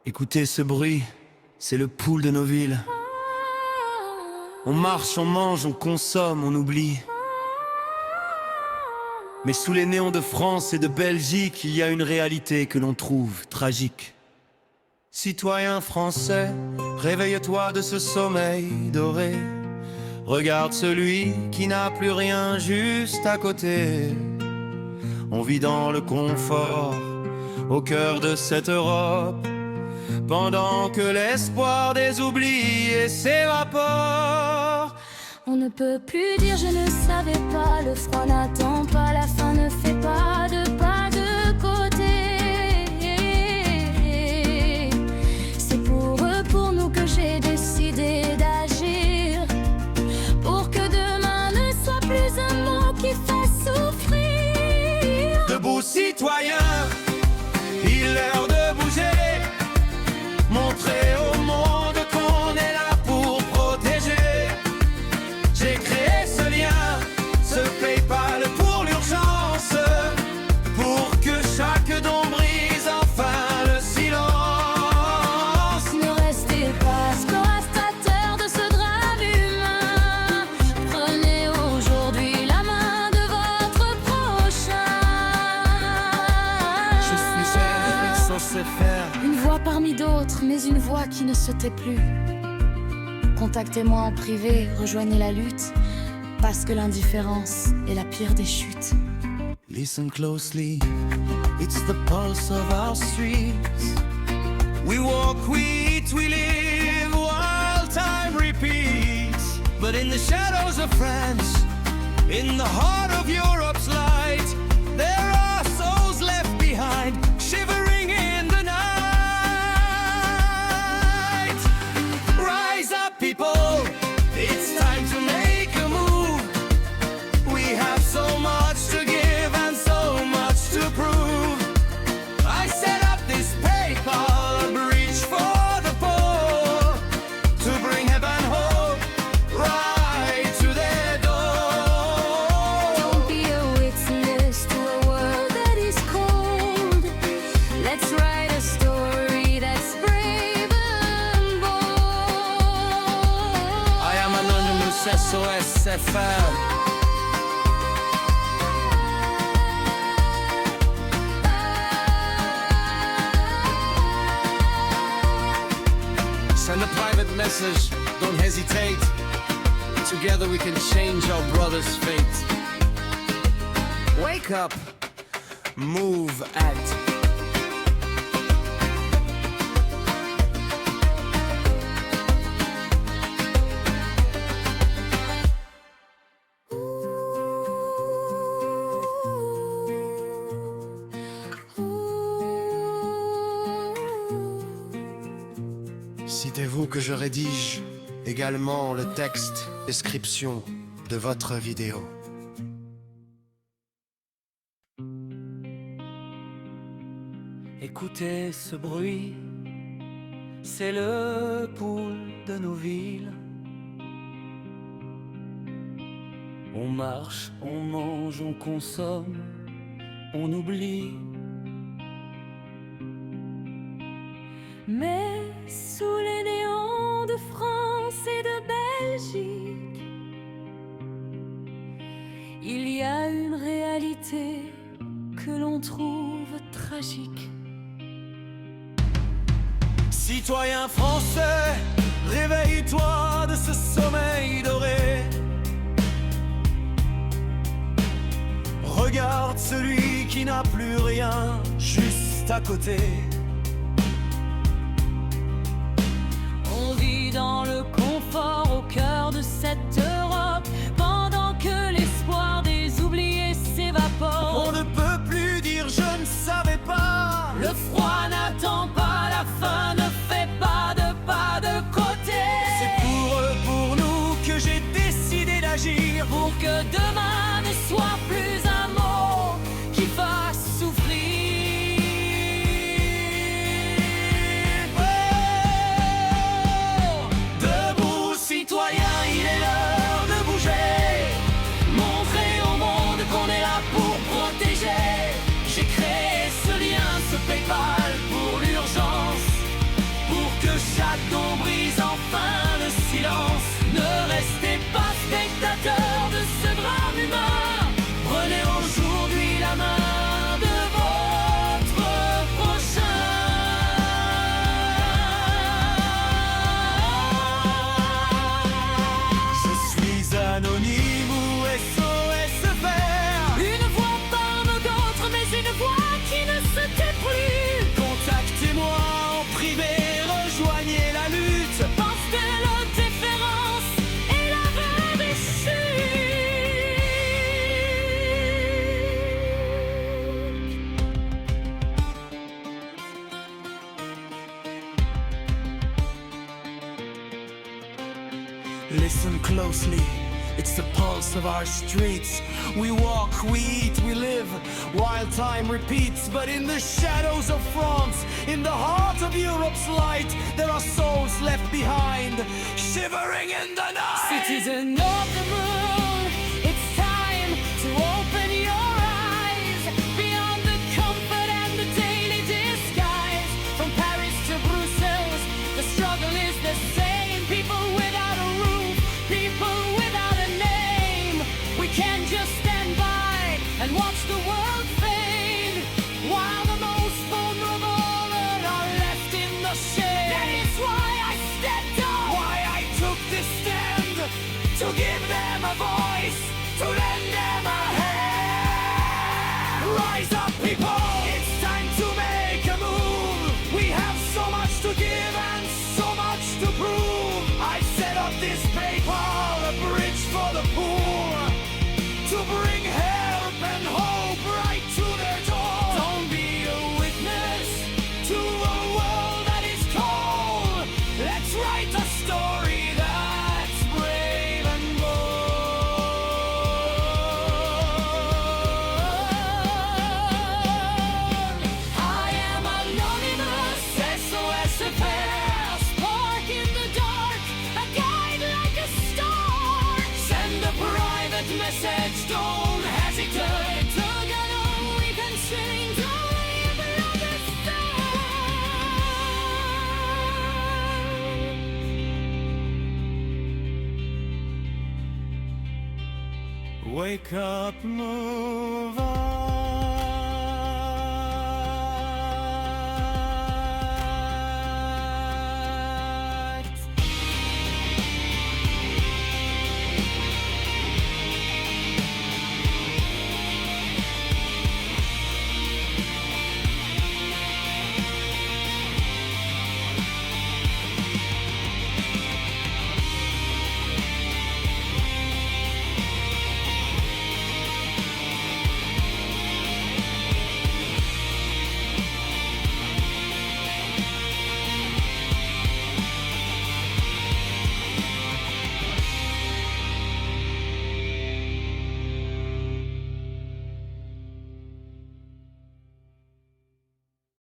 Écoutez ce bruit, c'est le pouls de nos villes. On marche, on mange, on consomme, on oublie. Mais sous les néons de France et de Belgique, il y a une réalité que l'on trouve tragique. Citoyen français, réveille-toi de ce sommeil doré. Regarde celui qui n'a plus rien juste à côté. On vit dans le confort, au cœur de cette Europe, pendant que l'espoir des oubliés s'évapore. On ne peut plus dire je ne savais pas. Le froid n'attend pas, la faim ne fait pas de côté. C'est pour eux, pour nous que j'ai décidé d'agir, pour que demain ne soit plus un mot qui fait souffrir. Debout citoyens, il est l'heure de bouger, montrer au monde qu'on est là pour protéger. J'ai créé ce lien, ce PayPal pour l'urgence, pour que chaque don brise enfin le silence. Ne restez pas spectateurs de ce drame humain. Prenez aujourd'hui la main de votre prochain. Je suis censé faire une voix parmi d'autres, mais une voix qui ne se tait plus. Contactez-moi en privé, rejoignez la lutte, parce que l'indifférence est la pire des chutes. Listen closely, it's the pulse of our streets. We walk, we eat, we live while time repeats. But in the shadows of France, in the heart of Europe's light, there are souls left behind, shivering in the night. Rise up, people, it's time to make a move. We have so much to give and so much to prove. I set up this PayPal bridge for the poor, to bring heaven hope right to their door. Don't be a witness to a world that is cold. Let's write a story that's brave and bold. I am Anonymous SOS FM. Send a private message, don't hesitate. Together we can change our brother's fate. Wake up, move, act. Citez-vous que je rédige également le texte, description de votre vidéo. Écoutez ce bruit, c'est le pouls de nos villes. On marche, on mange, on consomme, on oublie. Mais sous les néons de France et de Belgique, il y a une réalité que l'on trouve tragique. Citoyen français, réveille-toi de ce sommeil doré. Regarde celui qui n'a plus rien juste à côté. On vit dans le confort au cœur de cette Europe, pendant que l'espoir des oubliés s'évapore. On ne peut plus dire je ne savais pas. Le froid n'attend pas, la faim ne fait pas de côté. C'est pour eux, pour nous que j'ai décidé d'agir, Pour que demain ne soit plus un mot qui fasse souffrir. Oh, debout citoyens, il est l'heure de bouger, montrer au monde qu'on est là pour protéger. J'ai créé ce lien, ce PayPal pour l'urgence, Listen closely, it's the pulse of our streets. We walk, we eat, we live, while time repeats. But in the shadows of France, in the heart of Europe's light, there are souls left behind, shivering in the night. Citizen of the moon, it's time to open your eyes. Beyond the comfort and the daily disguise, from Paris to Brussels, the struggle is the same. People without a roof, people without a name. We can't just stand by and watch the world fade, while the most vulnerable are left in the shade. That is why I stepped up, Why I took this stand, to give them a voice, to lend them a hand. Rise up, people, it's time to make a move. We have so much to give and so much to prove. I set up this PayPal, a bridge for the poor, to bring help and hope right to their door. Don't be a witness to a world that is cold. Let's write a story that's brave and bold. I am anonymous, SOS affair, spark in the dark, a guide like a star. Send a private message, don't hesitate. Together we can sing, don't leave another sound. Wake up, move on.